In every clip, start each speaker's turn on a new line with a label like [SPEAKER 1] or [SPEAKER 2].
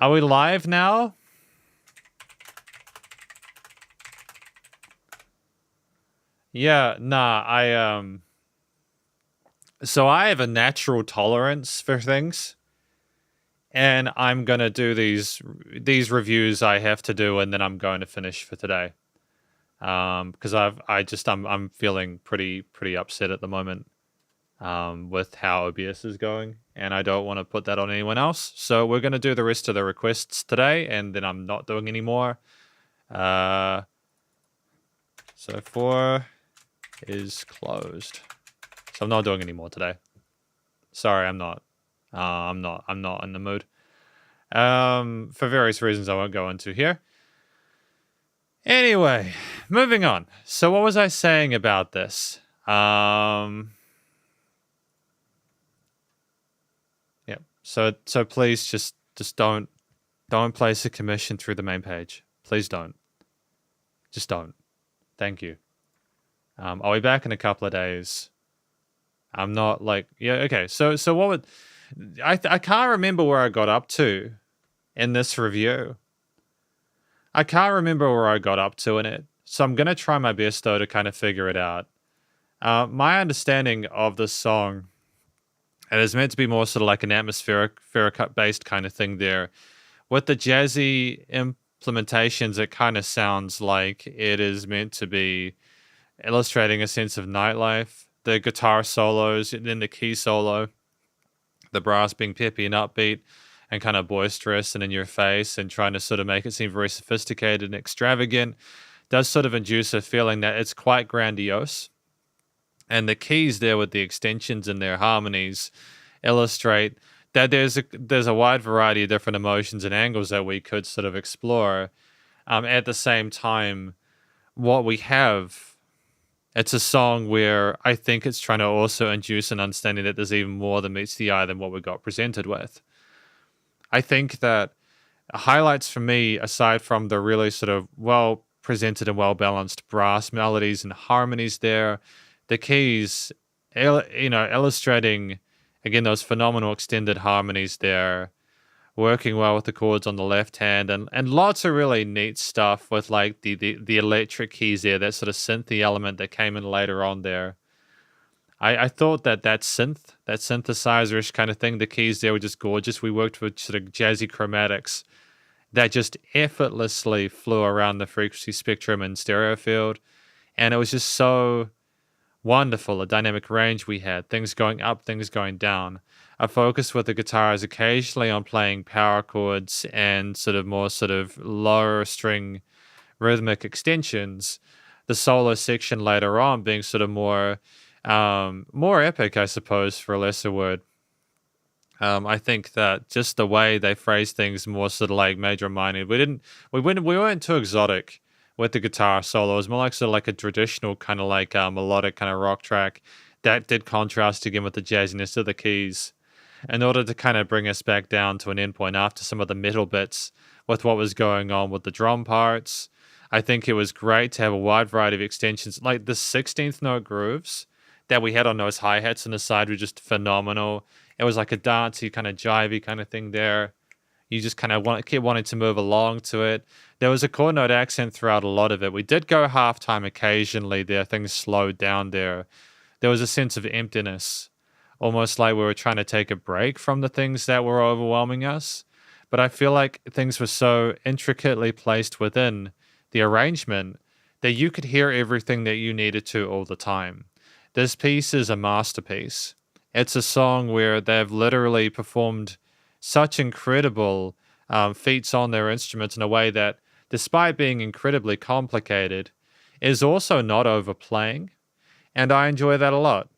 [SPEAKER 1] Are we live now? Yeah, nah, so I have a natural tolerance for things, and I'm gonna do these reviews I have to do, and then I'm going to finish for today. Because I'm feeling pretty upset at the moment, with how OBS is going, and I don't want to put that on anyone else. So we're gonna do the rest of the requests today, and then I'm not doing any more. So 4 is closed. So I'm not doing any more today. Sorry, I'm not. I'm not in the mood. For various reasons I won't go into here. Anyway, moving on. So what was I saying about this? Yeah. So please just don't place a commission through the main page. Please don't. Just don't. Thank you. I'll be back in a couple of days. I'm not like, yeah, okay. So what would I can't remember where I got up to in this review. I can't remember where I got up to in it. So I'm going to try my best, though, to kind of figure it out. My understanding of this song, it is meant to be more sort of like an atmospheric-based kind of thing there. With the jazzy implementations, it kind of sounds like it is meant to be illustrating a sense of nightlife. The guitar solos, and then the key solo, the brass being peppy and upbeat and kind of boisterous and in your face and trying to sort of make it seem very sophisticated and extravagant, does sort of induce a feeling that it's quite grandiose. And the keys there with the extensions and their harmonies illustrate that there's a wide variety of different emotions and angles that we could sort of explore. At the same time, what we have, it's a song where I think it's trying to also induce an understanding that there's even more than meets the eye than what we got presented with. I think that highlights for me, aside from the really sort of well presented and well balanced brass melodies and harmonies there, the keys, illustrating again those phenomenal extended harmonies there, working well with the chords on the left hand, and lots of really neat stuff with like the electric keys there, that sort of synthy element that came in later on there. I thought that synthesizer-ish kind of thing, the keys there were just gorgeous. We worked with sort of jazzy chromatics that just effortlessly flew around the frequency spectrum and stereo field, and it was just so wonderful. A dynamic range we had, things going up, things going down. A focus with the guitars occasionally on playing power chords and sort of more sort of lower string rhythmic extensions. The solo section later on being sort of more epic, I suppose, for a lesser word. I think that just the way they phrase things more sort of like major minor. We weren't too exotic with the guitar solo. It was more like sort of like a traditional kind of like melodic kind of rock track that did contrast again with the jazziness of the keys, in order to kind of bring us back down to an endpoint after some of the metal bits with what was going on with the drum parts. I think it was great to have a wide variety of extensions, like the 16th note grooves that we had on those hi-hats on the side were just phenomenal. It was like a dancey kind of jivey kind of thing there. You just kind of keep wanting to move along to it. There was a chord note accent throughout a lot of it. We did go halftime occasionally there. Things slowed down there. There was a sense of emptiness, almost like we were trying to take a break from the things that were overwhelming us. But I feel like things were so intricately placed within the arrangement that you could hear everything that you needed to all the time. This piece is a masterpiece. It's a song where they've literally performed such incredible feats on their instruments in a way that, despite being incredibly complicated, is also not overplaying. And I enjoy that a lot.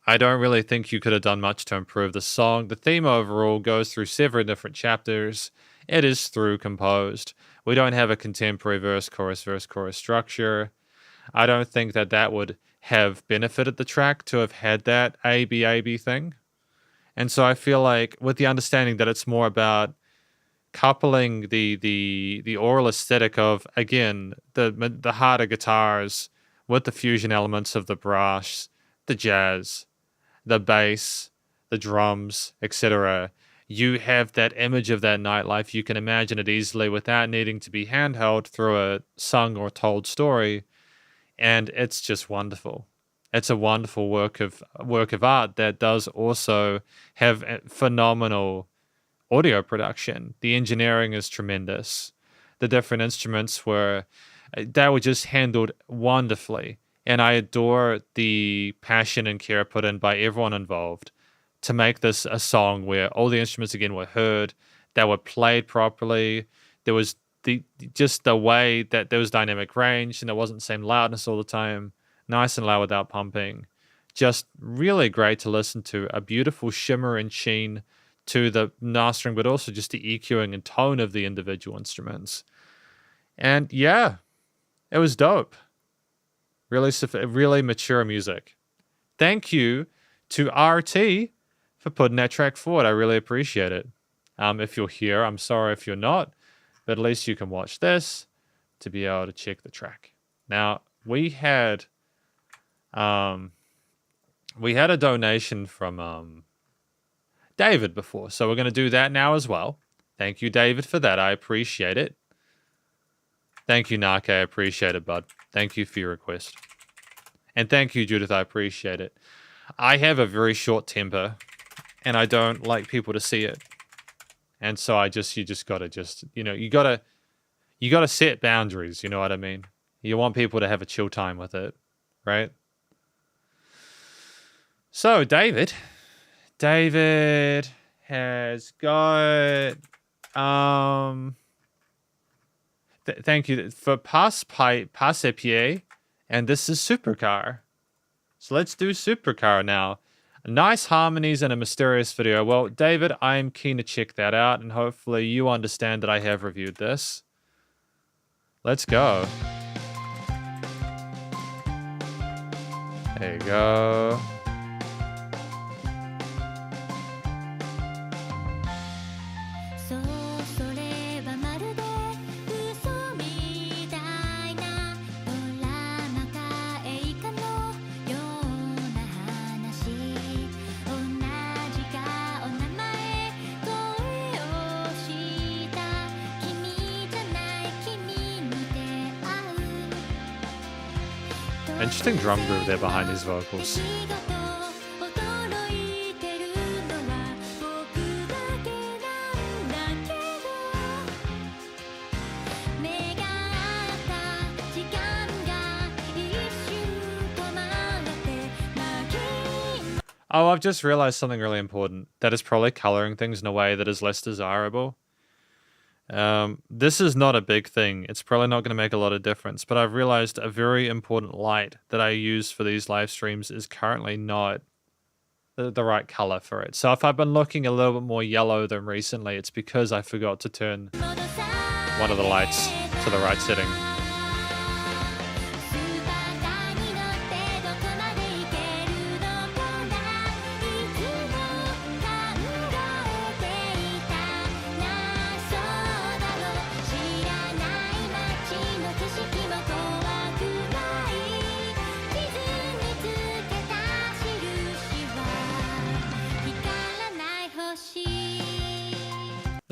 [SPEAKER 1] I don't really think you could have done much to improve the song. The theme overall goes through several different chapters. It is through composed. We don't have a contemporary verse, chorus structure. I don't think that would have benefited the track to have had that A-B thing. And so I feel like, with the understanding that it's more about coupling the oral aesthetic of, again, the harder guitars with the fusion elements of the brass, the jazz, the bass, the drums, etc., you have that image of that nightlife. You can imagine it easily without needing to be handheld through a sung or told story. And it's just wonderful. It's a wonderful work of art that does also have a phenomenal audio production. The engineering is tremendous. The different instruments were just handled wonderfully. And I adore the passion and care put in by everyone involved to make this a song where all the instruments again were heard, they were played properly. There was the way that there was dynamic range and there wasn't the same loudness all the time. Nice and loud without pumping. Just really great to listen to. A beautiful shimmer and sheen to the mastering, but also just the EQing and tone of the individual instruments. And yeah, it was dope. Really mature music. Thank you to RT for putting that track forward. I really appreciate it. If you're here, I'm sorry if you're not, but at least you can watch this to be able to check the track. Now, we had a donation from David before, so we're going to do that now as well. Thank you, David, for that. I appreciate it. Thank you, Nake. I appreciate it, bud. Thank you for your request. And thank you, Judith. I appreciate it. I have a very short temper, and I don't like people to see it. And so you just gotta you gotta set boundaries. You know what I mean? You want people to have a chill time with it, right? So David has got thank you for passe pied, and this is Supercar. So let's do Supercar now. Nice harmonies and a mysterious video. Well, David, I'm keen to check that out, and hopefully you understand that I have reviewed this. Let's go. There you go. Interesting drum groove there behind his vocals. Oh, I've just realized something really important. That is probably coloring things in a way that is less desirable. This is not a big thing. It's probably not going to make a lot of difference, but I've realized a very important light that I use for these live streams is currently not the right color for it. So if I've been looking a little bit more yellow than recently, it's because I forgot to turn one of the lights to the right setting.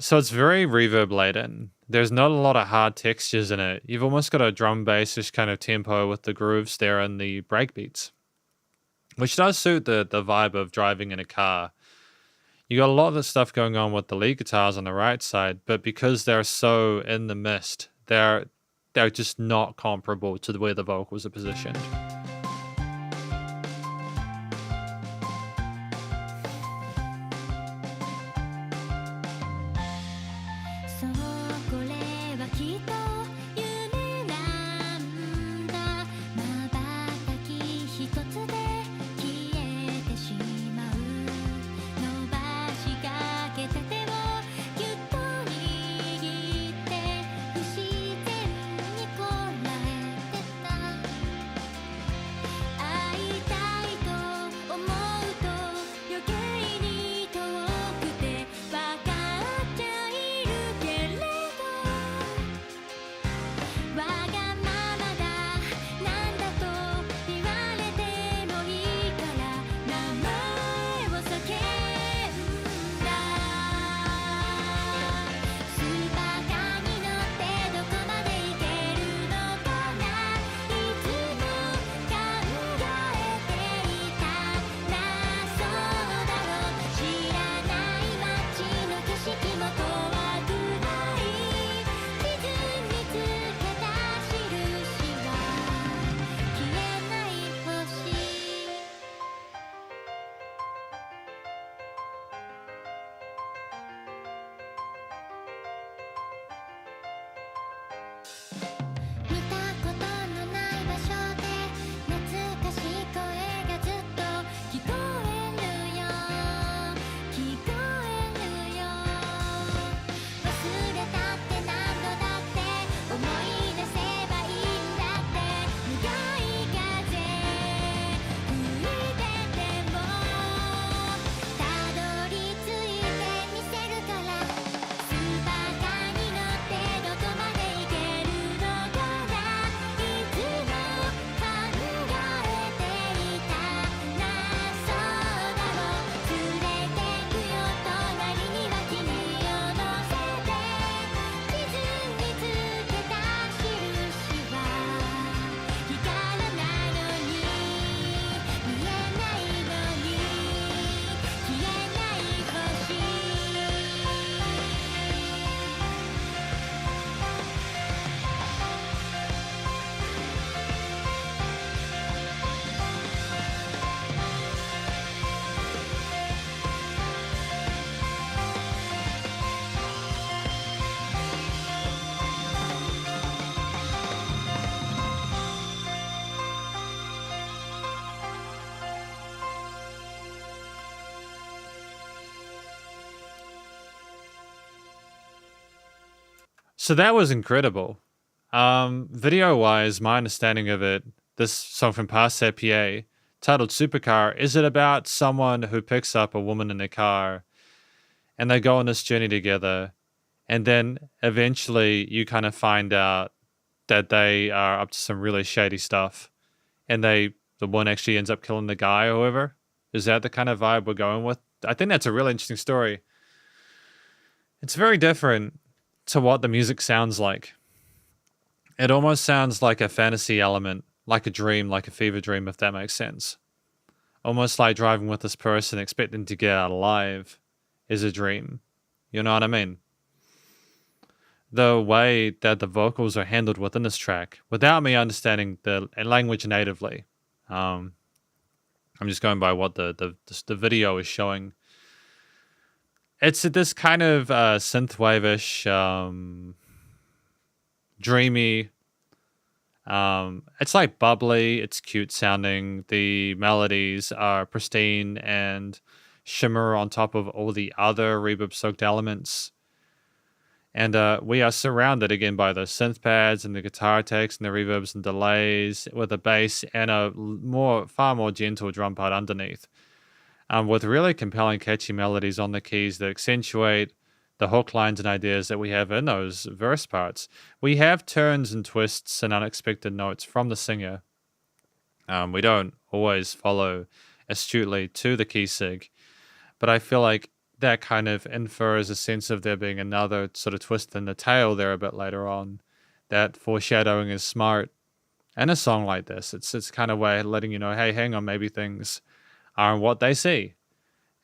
[SPEAKER 1] So it's very reverb laden. There's not a lot of hard textures in it. You've almost got a drum bass-ish kind of tempo with the grooves there and the breakbeats, which does suit the vibe of driving in a car. You got a lot of the stuff going on with the lead guitars on the right side, but because they're so in the mist, they're just not comparable to where the vocals are positioned. So that was incredible. Video wise, my understanding of it, this song from Passe PA, titled Supercar, is it about someone who picks up a woman in a car and they go on this journey together, and then eventually you kind of find out that they are up to some really shady stuff, and the one actually ends up killing the guy or whoever? Is that the kind of vibe we're going with? I think that's a really interesting story. It's very different to what the music sounds like. It almost sounds like a fantasy element, like a dream, like a fever dream, if that makes sense. Almost like driving with this person, expecting to get out alive, is a dream. You know what I mean? The way that the vocals are handled within this track, without me understanding the language natively, I'm just going by what the video is showing. It's this kind of synthwave-ish, dreamy. It's like bubbly. It's cute sounding. The melodies are pristine and shimmer on top of all the other reverb-soaked elements. And we are surrounded again by the synth pads and the guitar takes and the reverbs and delays with a bass and a far more gentle drum part underneath. With really compelling, catchy melodies on the keys that accentuate the hook lines and ideas that we have in those verse parts. We have turns and twists and unexpected notes from the singer. We don't always follow astutely to the key sig, but I feel like that kind of infers a sense of there being another sort of twist in the tail there a bit later on. That foreshadowing is smart. And a song like this, it's kind of way of letting you know, hey, hang on, maybe things aren't what they see.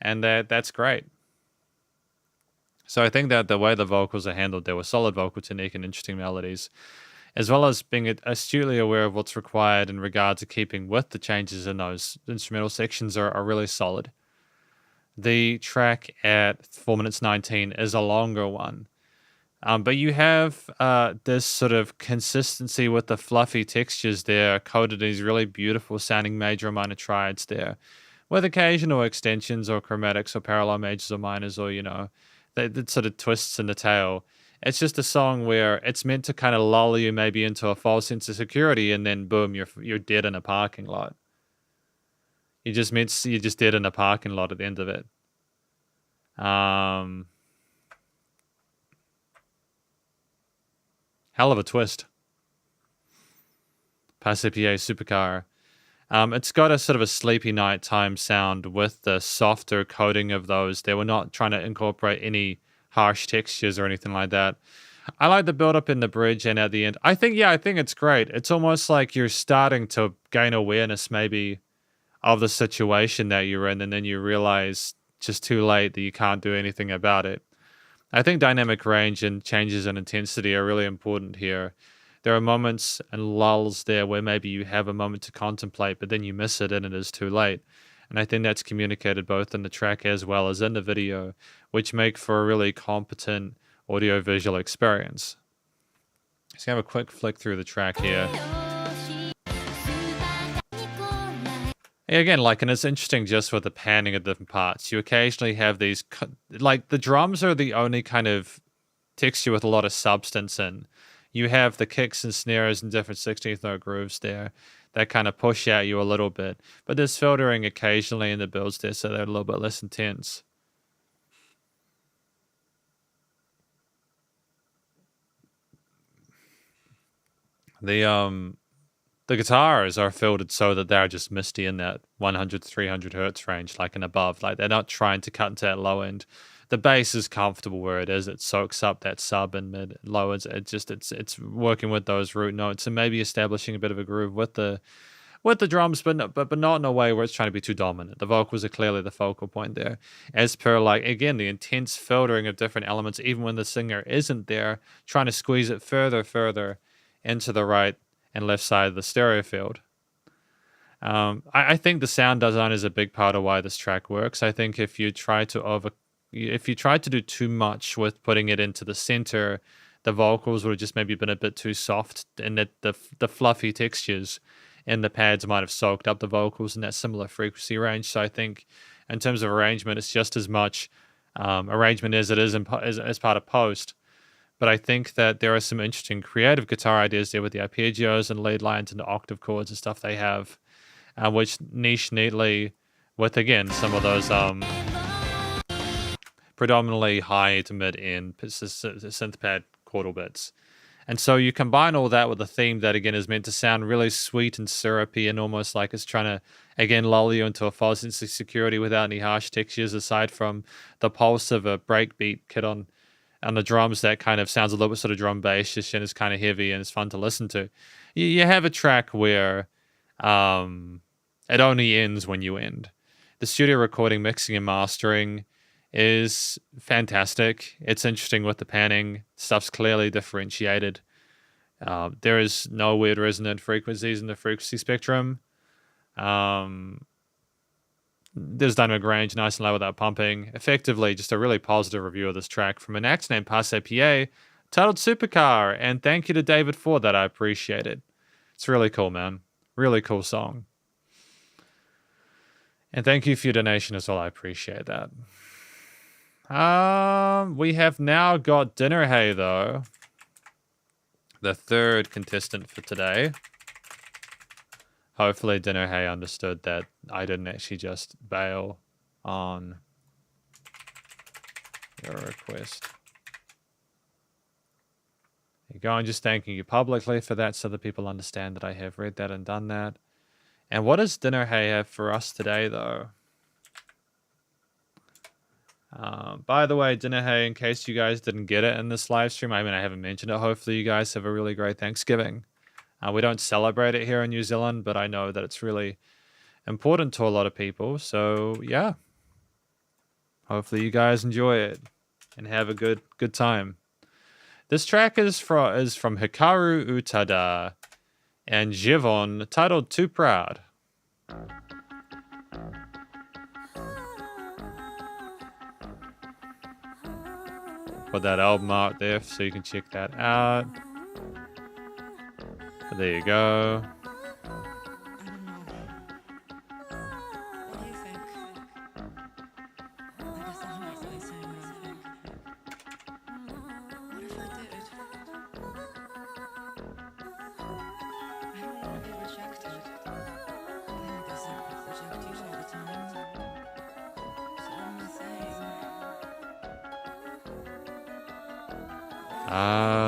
[SPEAKER 1] And that's great. So I think that the way the vocals are handled, there was solid vocal technique and interesting melodies, as well as being astutely aware of what's required in regard to keeping with the changes in those instrumental sections are really solid. The track at 4 minutes 19 is a longer one. But you have this sort of consistency with the fluffy textures there, coded in these really beautiful sounding major and minor triads there, with occasional extensions or chromatics or parallel majors or minors or, the sort of twists in the tail. It's just a song where it's meant to kind of lull you maybe into a false sense of security, and then boom, you're dead in a parking lot. You're just dead in a parking lot at the end of it. Hell of a twist. Passe PA Supercar. It's got a sort of a sleepy nighttime sound with the softer coding of those. They were not trying to incorporate any harsh textures or anything like that. I like the build up in the bridge and at the end. I think it's great. It's almost like you're starting to gain awareness maybe of the situation that you're in, and then you realize just too late that you can't do anything about it. I think dynamic range and changes in intensity are really important here. There are moments and lulls there where maybe you have a moment to contemplate, but then you miss it and it is too late. And I think that's communicated both in the track as well as in the video, which make for a really competent audio-visual experience. Let's have a quick flick through the track here. Again, and it's interesting just with the panning of different parts. You occasionally have these, the drums are the only kind of texture with a lot of substance in. You have the kicks and snares and different 16th note grooves there that kind of push at you a little bit. But there's filtering occasionally in the builds there, so they're a little bit less intense. The guitars are filtered so that they're just misty in that 100 to 300 hertz range, and above. They're not trying to cut into that low end. The bass is comfortable where it is. It soaks up that sub and mid low ends. It's working with those root notes and maybe establishing a bit of a groove with the drums, but not in a way where it's trying to be too dominant. The vocals are clearly the focal point there. As per again, the intense filtering of different elements, even when the singer isn't there, trying to squeeze it further into the right and left side of the stereo field. I think the sound design is a big part of why this track works. I think if you try to do too much with putting it into the center, the vocals would have just maybe been a bit too soft, and that the fluffy textures and the pads might have soaked up the vocals in that similar frequency range. So I think in terms of arrangement, it's just as much arrangement as it is as part of post. but I think that there are some interesting creative guitar ideas there with the arpeggios and lead lines and the octave chords and stuff they have, which niche neatly with, again, some of those predominantly high to mid-end synth pad chordal bits. And so you combine all that with a theme that, again, is meant to sound really sweet and syrupy and almost like it's trying to, again, lull you into a false sense of security without any harsh textures, aside from the pulse of a breakbeat kit on the drums that kind of sounds a little bit sort of drum bass-ish and is kind of heavy and it's fun to listen to. You have a track where it only ends when you end. The studio recording, mixing, and mastering is fantastic. It's interesting with the panning. Stuff's clearly differentiated. There is no weird resonant frequencies in the frequency spectrum. There's dynamic range, nice and low without pumping. Effectively, just a really positive review of this track from an act named Passe PA, titled Supercar. And thank you to David for that. I appreciate it. It's really cool, man. Really cool song. And thank you for your donation as well. I appreciate that. We have now got Dinner Hay, though. The third contestant for today. Hopefully Dinner Hay understood that I didn't actually just bail on your request. There you go. I'm just thanking you publicly for that so that people understand that I have read that and done that. And what does Dinner Hay have for us today, though? By the way, Dinner Hay, in case you guys didn't get it in this live stream, I mean, I haven't mentioned it. Hopefully you guys have a really great Thanksgiving. We don't celebrate it here in New Zealand, but I know that it's really important to a lot of people. So, yeah. Hopefully you guys enjoy it and have a good time. This track is from Hikaru Utada and Jivon, titled Too Proud. Put that album out there so you can check that out. But there you go.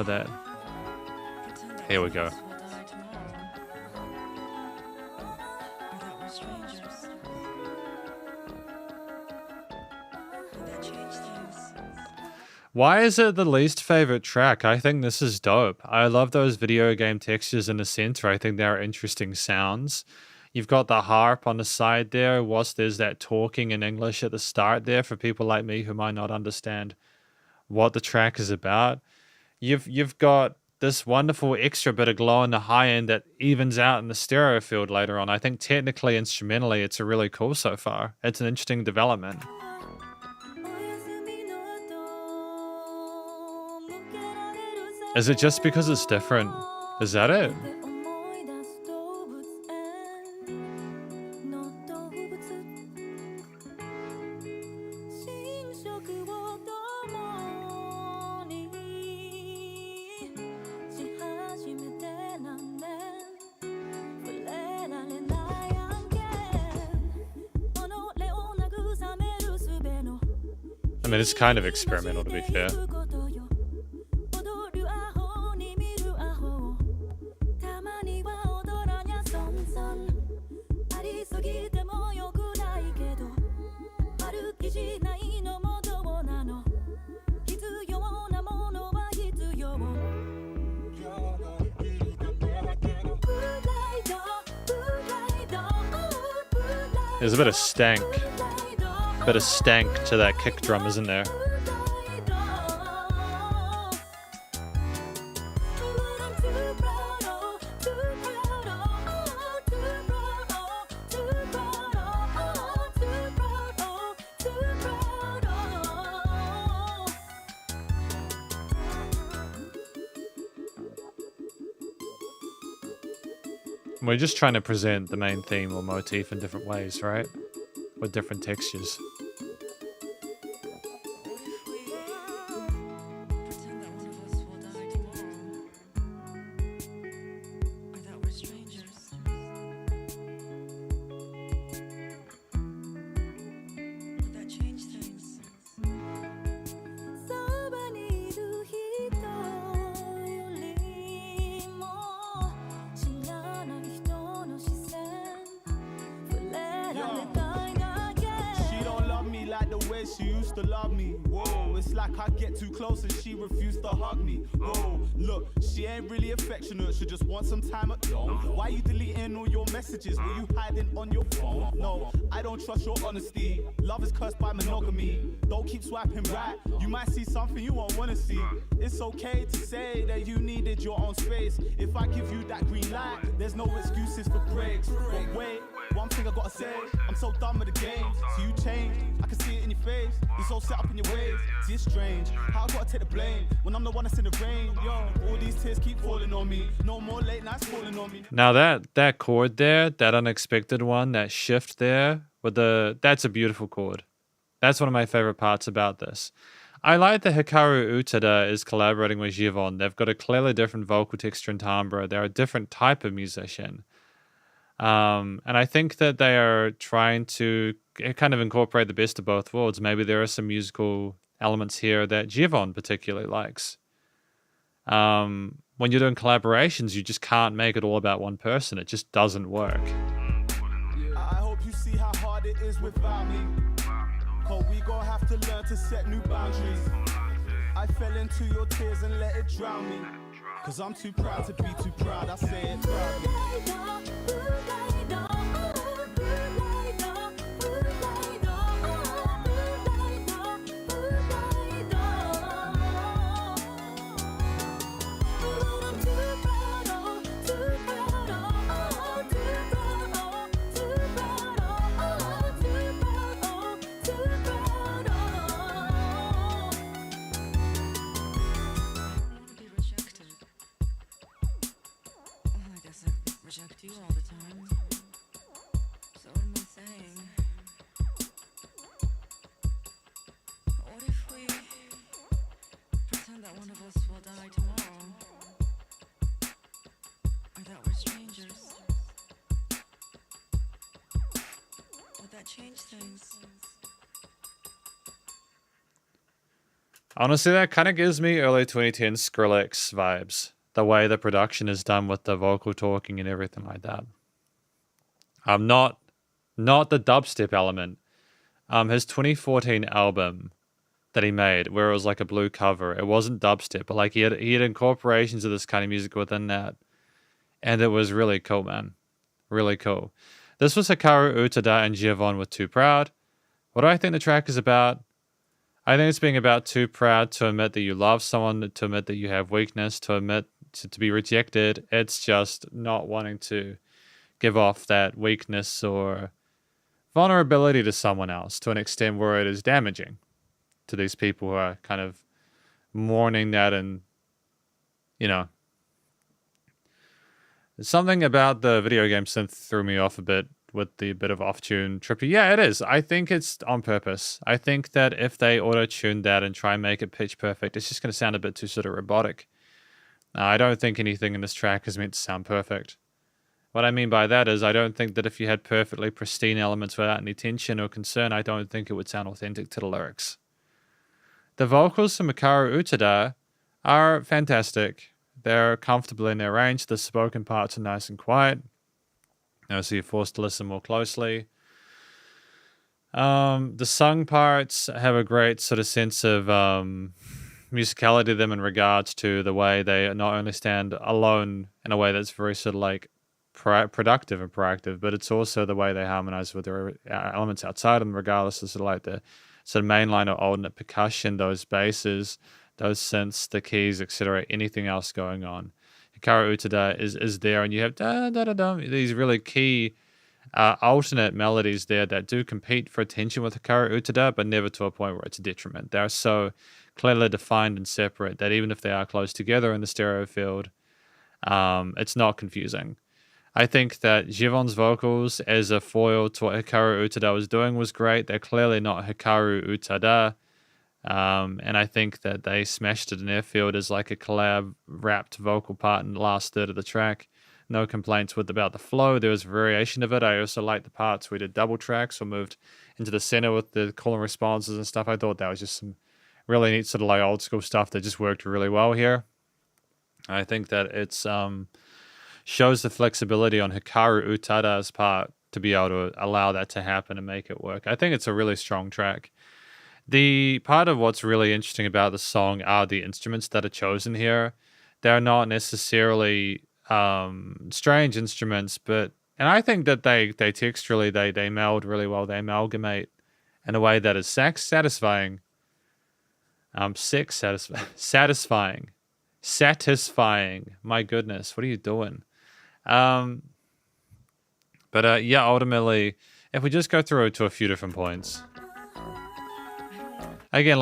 [SPEAKER 1] That. Here we go. Why is it the least favorite track? I think this is dope. I love those video game textures in the center. I think they are interesting sounds. You've got the harp on the side there, whilst there's that talking in English at the start there for people like me who might not understand what the track is about. You've got this wonderful extra bit of glow in the high end that evens out in the stereo field later on. I think technically, instrumentally, it's a really cool so far. It's an interesting development. Is it just because it's different? Is that it? I mean, it's kind of experimental, to be fair. There's a bit of stank. Bit of stank to that kick drum, isn't there? We're just trying to present the main theme or motif in different ways, right? With different textures.
[SPEAKER 2] says she used to love me. Whoa, it's like I get too close and she refused to hug me. Whoa, look, she ain't really affectionate, she just wants some time alone. Why you deleting all your messages? Were you hiding on your phone? No, I don't trust your honesty. Love is cursed by monogamy. Don't keep swiping right, you might see something you won't wanna see. It's okay to say that you needed your own space. If I give you that green light, there's no excuses for breaks. But wait, one thing I gotta say, I'm so done with the game. So you changed, I can see it in your face. You're so set up in your ways, see it's strange how I gotta take the blame when I'm the one that's in the rain. Yo, all these tears keep falling on me. No more late nights falling on me.
[SPEAKER 1] Now that chord there, that unexpected one, that shift there, with that's a beautiful chord. That's one of my favorite parts about this. I like that Hikaru Utada is collaborating with Giveon. They've got a clearly different vocal texture and timbre. They're a different type of musician. And I think that they are trying to kind of incorporate the best of both worlds. Maybe there are some musical elements here that Giveon particularly likes. When you're doing collaborations, you just can't make it all about one person. It just doesn't work.
[SPEAKER 2] I hope you see how hard it is without me. Cause we gon' have to learn to set new boundaries. I fell into your tears and let it drown me. Cause I'm too proud to be too proud, I say it proudly.
[SPEAKER 3] Reject you all the time. So what am I saying? What if we pretend that one of us will die tomorrow? Or that we're strangers? Would that change things?
[SPEAKER 1] Honestly, that kind of gives me early 2010s Skrillex vibes. The way the production is done with the vocal talking and everything like that. Not the dubstep element. His 2014 album that he made, where it was like a blue cover, it wasn't dubstep, but like he had incorporations of this kind of music within that, and it was really cool, man. Really cool. This was Hikaru Utada and Giveon with Too Proud. What do I think the track is about? I think it's being about too proud to admit that you love someone, to admit that you have weakness, to admit to be rejected. It's just not wanting to give off that weakness or vulnerability to someone else to an extent where it is damaging to these people who are kind of mourning that. And, you know, something about the video game synth threw me off a bit with the bit of off-tune trippy. Yeah, it is. I think it's on purpose. I think that if they auto-tune that and try and make it pitch perfect, it's just going to sound a bit too sort of robotic. I don't think anything in this track is meant to sound perfect. What I mean by that is I don't think that if you had perfectly pristine elements without any tension or concern, I don't think it would sound authentic to the lyrics. The vocals from Hikaru Utada are fantastic. They're comfortable in their range. The spoken parts are nice and quiet. So you're forced to listen more closely. The sung parts have a great sort of sense of musicality to them in regards to the way they not only stand alone in a way that's very sort of like productive and proactive, but it's also the way they harmonize with their elements outside them, regardless of sort of like the sort of mainline or alternate percussion, those basses, those synths, the keys, etc., anything else going on. Hikaru Utada is there, and you have these really key alternate melodies there that do compete for attention with Hikaru Utada, but never to a point where it's a detriment. They're so clearly defined and separate that even if they are close together in the stereo field, it's not confusing. I think that Giveon's vocals as a foil to what Hikaru Utada was doing was great. They're clearly not Hikaru Utada. And I think that they smashed it in their field as like a collab wrapped vocal part in the last third of the track. No complaints about the flow. There was variation of it. I also liked the parts we did double tracks or moved into the center with the call and responses and stuff. I thought that was just some really neat sort of like old school stuff that just worked really well here. I think that it's shows the flexibility on Hikaru Utada's part to be able to allow that to happen and make it work. I think it's a really strong track. The part of what's really interesting about the song are the instruments that are chosen here. They're not necessarily strange instruments, but and I think that they texturally they meld really well. They amalgamate in a way that is satisfying. Satisfying. My goodness, what are you doing? But yeah, ultimately, if we just go through to a few different points. Again,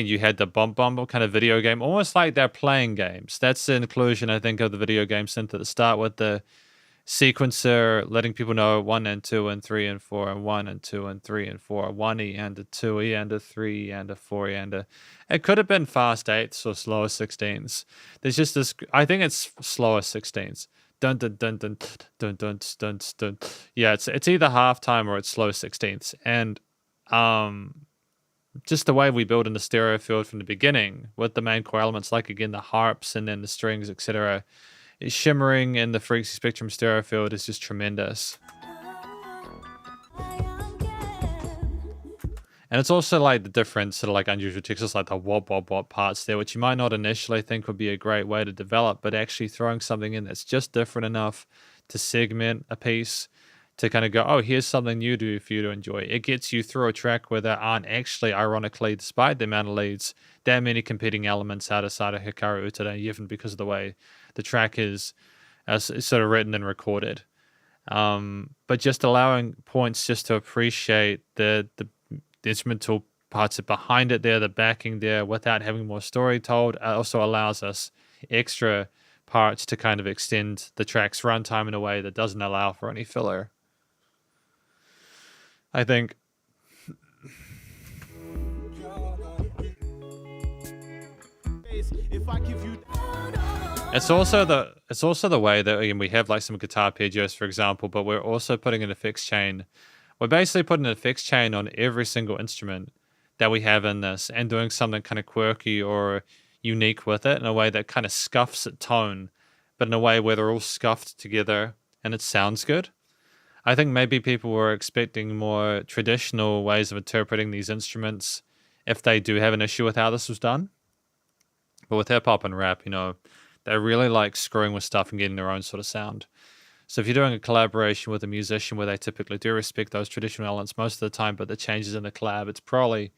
[SPEAKER 1] you had the bump kind of video game, almost like they're playing games. That's the inclusion, I think, of the video game synth at the start with the sequencer letting people know 1 and 2 and 3 and 4 and 1 and 2 and 3 and 4, 1E and a 2E and a 3 and a 4 and a... It could have been fast 8s or slower 16s. There's just this... I think it's slower 16s. Dun dun dun dun dun dun dun dun. Yeah, it's either halftime or it's slow 16ths. And just the way we build in the stereo field from the beginning with the main core elements, like again the harps and then the strings, etc. Shimmering in the frequency spectrum stereo field is just tremendous. And it's also like the different sort of like unusual textures, like the wop wop wop parts there, which you might not initially think would be a great way to develop, but actually throwing something in that's just different enough to segment a piece, to kind of go, oh, here's something new for you to enjoy. It gets you through a track where there aren't actually, ironically, despite the amount of leads, that many competing elements outside of Hikaru Utada, even because of the way the track is sort of written and recorded. But just allowing points just to appreciate the instrumental parts behind it there, the backing there, without having more story told, also allows us extra parts to kind of extend the track's runtime in a way that doesn't allow for any filler. I think it's also the way that again, we have like some guitar arpeggios, for example, but we're also putting an effects chain. We're basically putting an effects chain on every single instrument that we have in this and doing something kind of quirky or unique with it in a way that kind of scuffs at tone, but in a way where they're all scuffed together and it sounds good. I think maybe people were expecting more traditional ways of interpreting these instruments if they do have an issue with how this was done. But with hip hop and rap, you know, they really like screwing with stuff and getting their own sort of sound. So if you're doing a collaboration with a musician where they typically do respect those traditional elements most of the time, but the changes in the collab, it's probably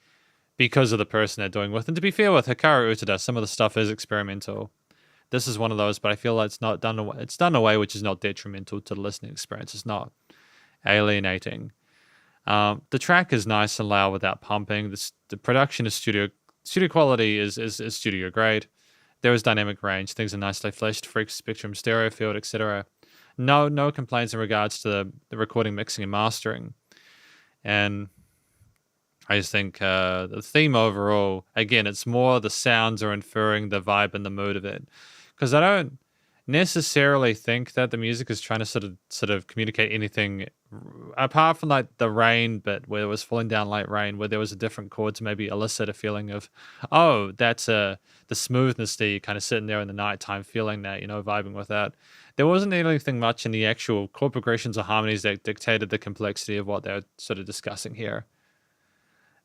[SPEAKER 1] because of the person they're doing with. And to be fair with Hikaru Utada, some of the stuff is experimental. This is one of those, but I feel like it's not done. It's done in a way which is not detrimental to the listening experience. It's not alienating. The track is nice and loud without pumping. The production is studio quality is studio grade. There is dynamic range. Things are nicely fleshed, frequency spectrum, stereo field, etc. No complaints in regards to the recording, mixing, and mastering. And I just think the theme overall, again, it's more the sounds are inferring the vibe and the mood of it. Because I don't necessarily think that the music is trying to sort of communicate anything apart from like the rain bit where it was falling down like rain, where there was a different chord to maybe elicit a feeling of, oh, that's the smoothness that you kind of sitting there in the nighttime feeling that, you know, vibing with that. There wasn't anything much in the actual chord progressions or harmonies that dictated the complexity of what they're sort of discussing here.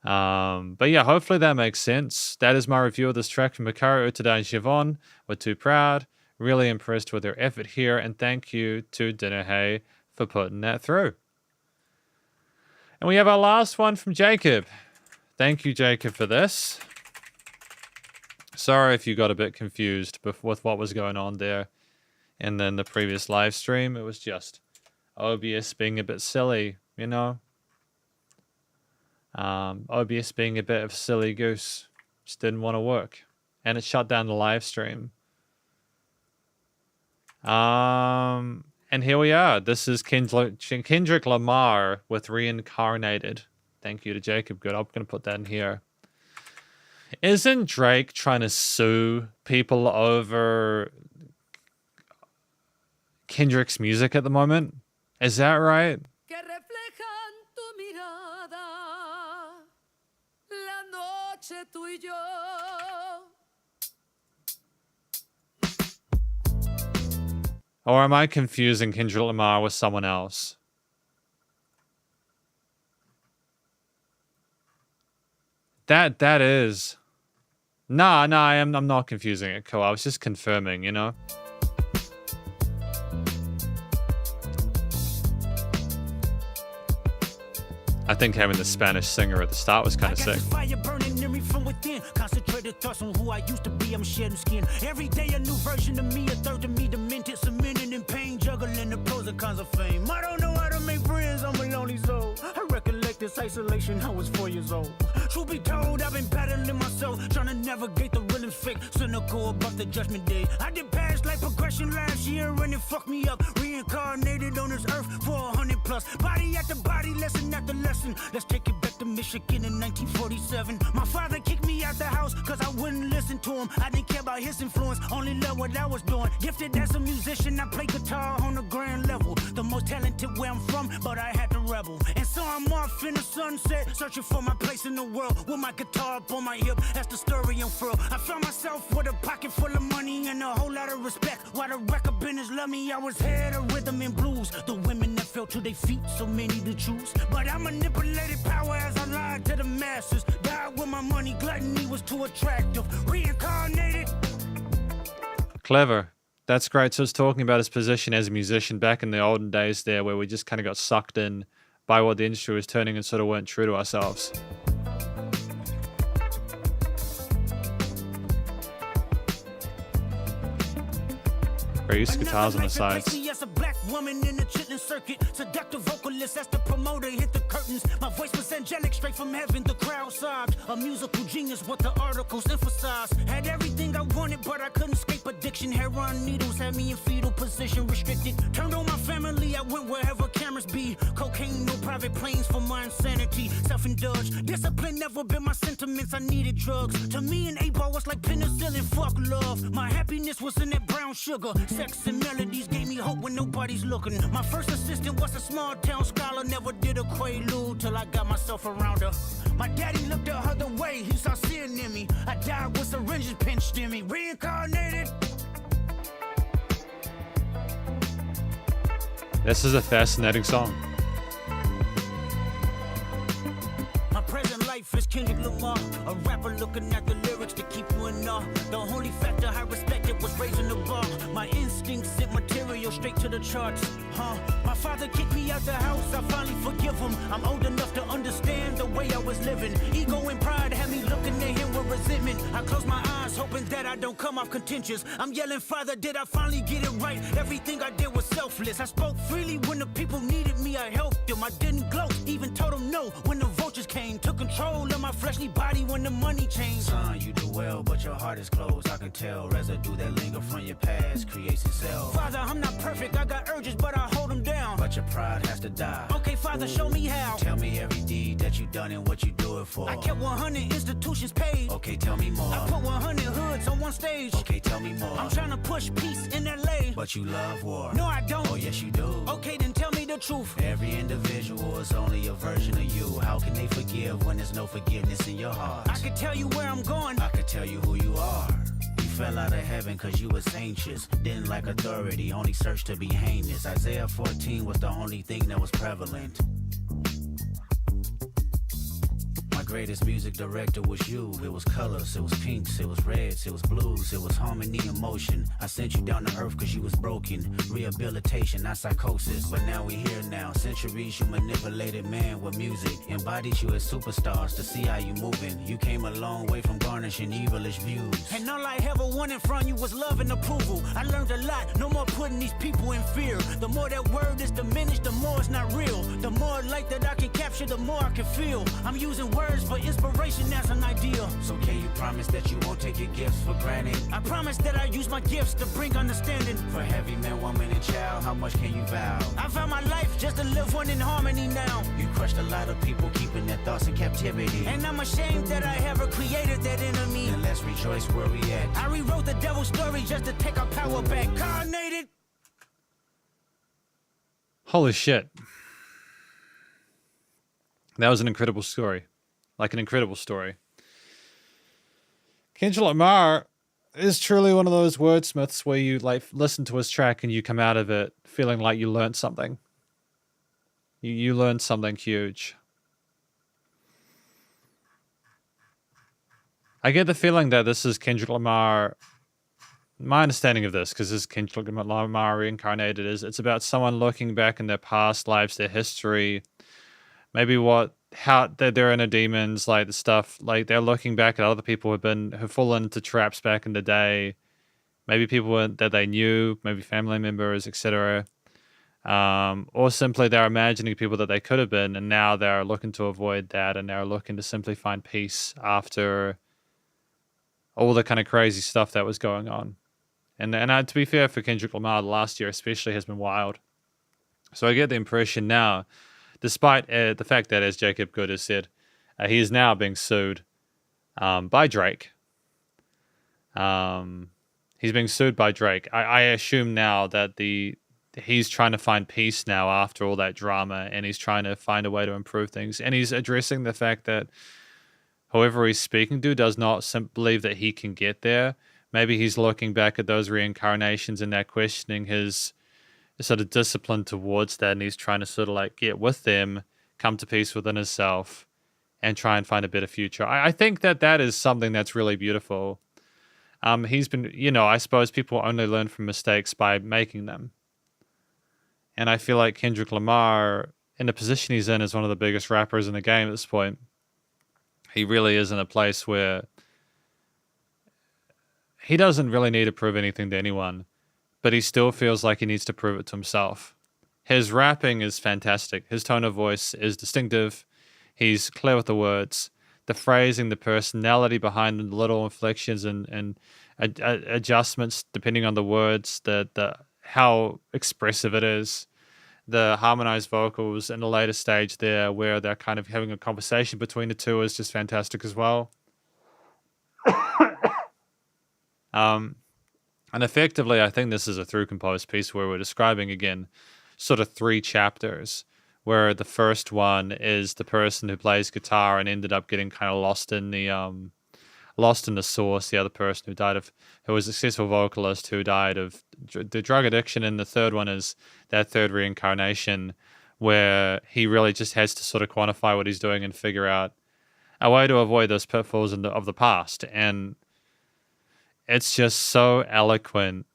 [SPEAKER 1] But yeah, hopefully that makes sense. That is my review of this track from Hikaru Utada and Siobhan. We're too proud. Really impressed with their effort here, and thank you to Dinnerhay for putting that through. And we have our last one from Jacob. Thank you, Jacob, for this. Sorry if you got a bit confused with what was going on there. And then the previous live stream, it was just OBS being a bit silly, you know. OBS being a bit of a silly goose. Just didn't want to work. And it shut down the live stream. And here we are. This is Kendrick Lamar with Reincarnated. Thank you to Jacob. Good. I'm going to put that in here. Isn't Drake trying to sue people over Kendrick's music at the moment? Is that right? Or am I confusing Kendrick Lamar with someone else? That is. Nah, I'm not confusing it, Cole. I was just confirming, you know? I think having the Spanish singer at the start was kind of sick.
[SPEAKER 4] Fire burning in me from within. Concentrated thoughts on who I used to be. I'm shedding skin. Every day a new version of me, a third of me demented, cemented in pain, juggling the pros and cons of fame. I don't know how to make friends. I'm a lonely soul. I recollect this isolation. I was 4 years old. Truth be told, I've been battling myself, trying to navigate the real and fake. Cynical about the judgment day. I did past life progression last year and it fucked me up. Reincarnated on this earth for 100 plus. Body after body, lesson after lesson. Let's take it back to Michigan in 1947. My father kicked me out the house cause I wouldn't listen to him. I didn't care about his influence, only loved what I was doing. Gifted as a musician, I play guitar on a grand level. The most talented where I'm from, but I had to rebel. And so I'm off in the sunset, searching for my place in the world. With my guitar up on my hip, that's the story unfurled. I found myself with a pocket full of money and a whole lot of respect. While the record business loved me, I was head of rhythm and blues. The women that fell to their feet, so many to choose. But I manipulated power as I lied to the masses. Died with my money, gluttony was too attractive. Reincarnated.
[SPEAKER 1] Clever. That's great. So it's talking about his position as a musician back in the olden days there where we just kind of got sucked in by what the industry was turning and sort of weren't true to ourselves. Use guitars on the sides.
[SPEAKER 4] As a black woman in the chitlin circuit, seductive vocalist as the promoter hit the curtains. My voice was angelic straight from heaven. The crowd sobbed. A musical genius, what the articles emphasized. Had everything I wanted, but I couldn't escape addiction. Heroin needles had me in fetal position, restricted. Turned on my family, I went wherever cameras be. Cocaine, no private planes for my insanity. Self-indulged, discipline never been my sentiments. I needed drugs. To me, an 8-ball was like penicillin. Fuck love. My happiness was in that brown sugar. Sex and melodies gave me hope when nobody's looking. My first assistant was a small town scholar. Never did a quaalude till I got myself around her. My daddy looked the other way. He saw sin in me. I died with syringes pinched in me. Reincarnated.
[SPEAKER 1] This is a fascinating song.
[SPEAKER 4] My present life is Kendrick Lamar, a rapper looking at the lyrics to keep you in awe. The only factor I respected was raising the bar. My instincts sent material straight to the charts. My father kicked me out the house, I finally forgive him. I'm old enough to understand the way I was living. Ego and pride had me looking at him with resentment. I close my eyes, hoping that I don't come off contentious. I'm yelling, Father, did I finally get it right? Everything I did was selfless. I spoke freely when the people needed me, I helped them. I didn't gloat, even told them no when the vultures came. Took control of my fleshly body when the money changed. Son, you do well, but your heart is closed. I can tell residue that linger from your past creates itself. Father, I'm not perfect, I got urges, but I hold them down. But your pride has to die. Okay, Father, show me how. Tell me every deed that you done and what you do it for. I kept 100 institutions paid. Okay, tell me more. I put 100 hoods on one stage. Okay, tell me more. I'm trying to push peace in LA. But you love war. No, I don't. Oh, yes, you do. Okay, then tell me the truth. Every individual is only a version of you. How can they forgive when there's no forgiveness in your heart? I could tell you where I'm going. I could tell you who you are. You fell out of heaven cause you was anxious. Didn't like authority, only searched to be heinous. Isaiah 14 was the only thing that was prevalent. My greatest music director was you. It was colors, it was pinks, it was reds, it was blues, it was harmony and motion. I sent you down to earth cause you was broken. Rehabilitation, not psychosis. But now we here now. Centuries you manipulated man with music. Embodied you as superstars to see how you moving. You came a long way from garnishing evilish views. And all I ever wanted from you was love and approval. I learned a lot, no more putting these people in fear. The more that word is diminished, the more it's not real. The more light that I can capture, the more I can feel. I'm using words for inspiration as an ideal. So can you promise that you won't take your gifts for granted? I promise that I use my gifts to bring understanding. For heavy man, woman, and child, how much can you vow? I vow my life just to live one in harmony now. You crushed a lot of people keeping their thoughts in captivity. And I'm ashamed that I ever created that enemy. Then let's rejoice where we at. I rewrote the devil's story just to take our power back. Carnated.
[SPEAKER 1] Holy shit. That was an incredible story. Like an incredible story. Kendrick Lamar is truly one of those wordsmiths where you like listen to his track and you come out of it feeling like you learned something. You learned something huge. I get the feeling that this is Kendrick Lamar. My understanding of this, because this is Kendrick Lamar reincarnated, is it's about someone looking back in their past lives, their history, maybe how their inner demons, like the stuff, like they're looking back at other people who've fallen into traps back in the day, maybe people that they knew, maybe family members, etc. Or simply they're imagining people that they could have been, and now they're looking to avoid that, and they're looking to simply find peace after all the kind of crazy stuff that was going on. And to be fair, for Kendrick Lamar, the last year especially has been wild. So I get the impression now, despite the fact that, as Jacob Good has said, he is now being sued by Drake. He's being sued by Drake. I assume now that he's trying to find peace now after all that drama, and he's trying to find a way to improve things. And he's addressing the fact that whoever he's speaking to does not believe that he can get there. Maybe he's looking back at those reincarnations and they're questioning his sort of discipline towards that, and he's trying to sort of like get with them, come to peace within himself, and try and find a better future. I think that is something that's really beautiful. He's been, I suppose people only learn from mistakes by making them. And I feel like Kendrick Lamar, in the position he's in as one of the biggest rappers in the game at this point, he really is in a place where he doesn't really need to prove anything to anyone, but he still feels like he needs to prove it to himself. His rapping is fantastic. His tone of voice is distinctive. He's clear with the words, the phrasing, the personality behind the little inflections and adjustments depending on the words, how expressive it is, the harmonized vocals in the later stage there where they're kind of having a conversation between the two is just fantastic as well. And effectively, I think this is a through composed piece where we're describing again sort of 3 chapters, where the first one is the person who plays guitar and ended up getting kind of lost in the source, the other person who was a successful vocalist who died of the drug addiction, and the third one is that third reincarnation where he really just has to sort of quantify what he's doing and figure out a way to avoid those pitfalls of the past. And it's just so eloquent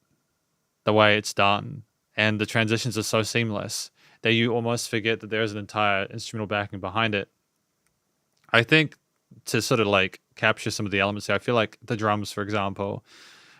[SPEAKER 1] the way it's done, and the transitions are so seamless that you almost forget that there's an entire instrumental backing behind it. I think to sort of like capture some of the elements here, I feel like the drums, for example,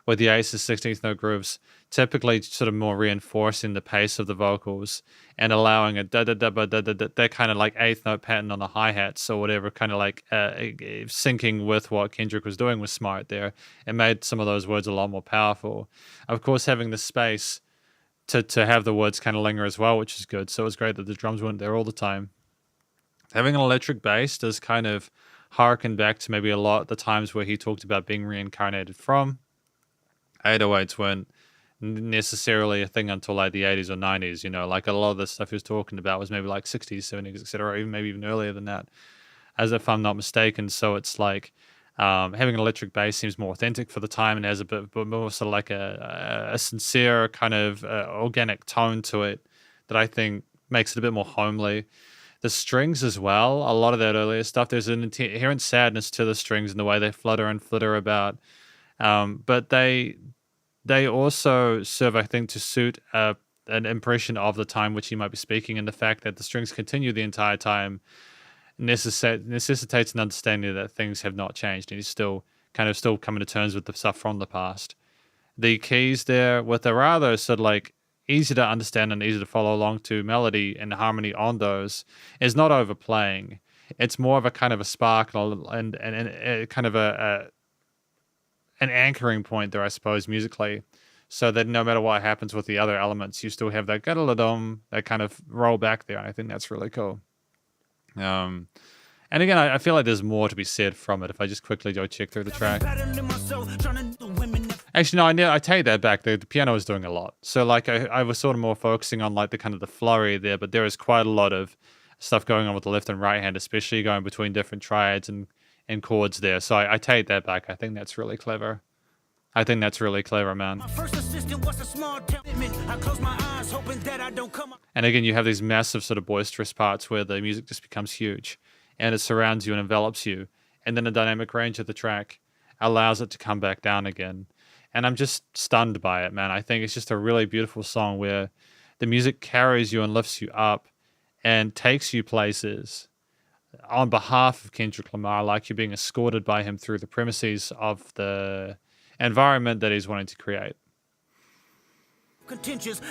[SPEAKER 1] with the Ace's 16th note grooves, typically sort of more reinforcing the pace of the vocals and allowing a that kind of like 8th note pattern on the hi-hats or whatever, kind of like syncing with what Kendrick was doing was smart there. It made some of those words a lot more powerful. Of course, having the space to have the words kind of linger as well, which is good. So it was great that the drums weren't there all the time. Having an electric bass does kind of harken back to maybe a lot of the times where he talked about being reincarnated from. 808s weren't necessarily a thing until like the 80s or 90s, like a lot of the stuff he was talking about was maybe like 60s, 70s, etc., or maybe even earlier than that, as if I'm not mistaken. So it's like having an electric bass seems more authentic for the time and has a bit more sort of like a sincere kind of organic tone to it that I think makes it a bit more homely. The strings as well, a lot of that earlier stuff, there's an inherent sadness to the strings and the way they flutter and flitter about. But they also serve, I think, to suit an impression of the time which he might be speaking, and the fact that the strings continue the entire time necessitates an understanding that things have not changed, and he's still coming to terms with the stuff from the past. The keys there, with the rather sort of like easy to understand and easy to follow along to melody and harmony on those, is not overplaying. It's more of a kind of a spark and kind of an anchoring point there, I suppose, musically, so that no matter what happens with the other elements, you still have that gadadadum, that kind of roll back there. I think that's really cool. And again, I feel like there's more to be said from it if I just quickly go check through the track. Actually, no, I take that back. The piano is doing a lot. So like I was sort of more focusing on like the kind of the flurry there, but there is quite a lot of stuff going on with the left and right hand, especially going between different triads and chords there. So I take that back. I think that's really clever. I think that's really clever, man. And again, you have these massive sort of boisterous parts where the music just becomes huge and it surrounds you and envelops you. And then the dynamic range of the track allows it to come back down again. And I'm just stunned by it, man. I think it's just a really beautiful song where the music carries you and lifts you up and takes you places on behalf of Kendrick Lamar, like you're being escorted by him through the premises of the environment that he's wanting to create.
[SPEAKER 4] Contentious.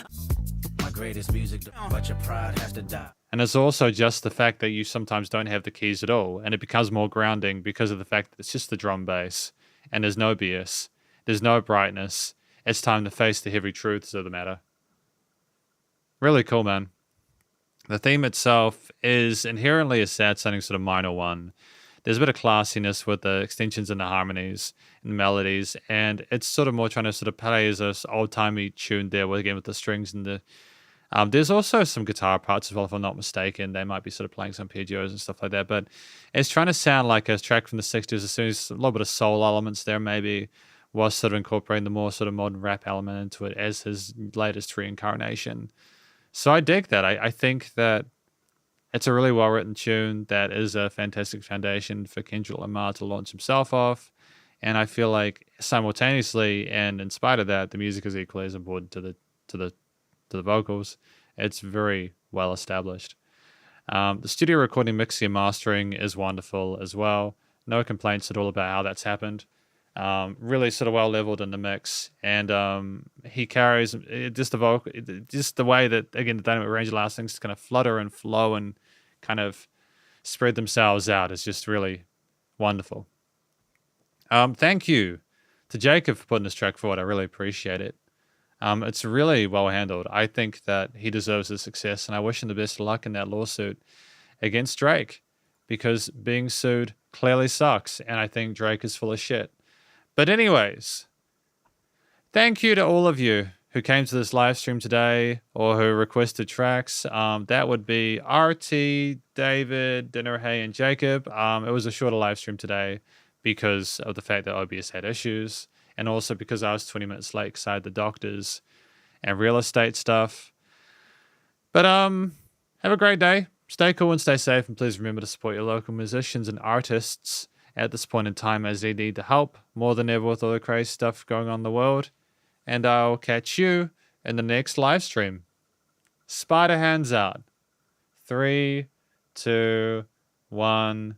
[SPEAKER 4] My greatest music, but your pride has to die.
[SPEAKER 1] And it's also just the fact that you sometimes don't have the keys at all, and it becomes more grounding because of the fact that it's just the drum bass, and there's no BS, there's no brightness. It's time to face the heavy truths of the matter. Really cool, man. The theme itself is inherently a sad-sounding sort of minor one. There's a bit of classiness with the extensions and the harmonies and the melodies, and it's sort of more trying to sort of play as this old-timey tune there, again with the strings and the... there's also some guitar parts as well, if I'm not mistaken. They might be sort of playing some arpeggios and stuff like that, but it's trying to sound like a track from the 60s, as soon as a little bit of soul elements there maybe, was sort of incorporating the more sort of modern rap element into it as his latest reincarnation. So I dig that. I think that it's a really well-written tune that is a fantastic foundation for Kendrick Lamar to launch himself off. And I feel like simultaneously, and in spite of that, the music is equally as important to the vocals. It's very well established. The studio recording, mixing, and mastering is wonderful as well. No complaints at all about how that's happened. Really sort of well leveled in the mix, and he carries just the vocal, just the way that, again, the dynamic range allows things to kind of flutter and flow and kind of spread themselves out is just really wonderful. Thank you to Jacob for putting this track forward. I really appreciate it. It's really well handled. I think that he deserves the success, and I wish him the best of luck in that lawsuit against Drake, because being sued clearly sucks, and I think Drake is full of shit. But anyways, thank you to all of you who came to this live stream today or who requested tracks. That would be RT, David, Dinnerhay, and Jacob. It was a shorter live stream today because of the fact that OBS had issues, and also because I was 20 minutes late because I had the doctors and real estate stuff. But have a great day. Stay cool and stay safe, and please remember to support your local musicians and artists at this point in time, as they need the help more than ever with all the crazy stuff going on in the world. And I'll catch you in the next live stream. Spiderhands out. 3, 2, 1.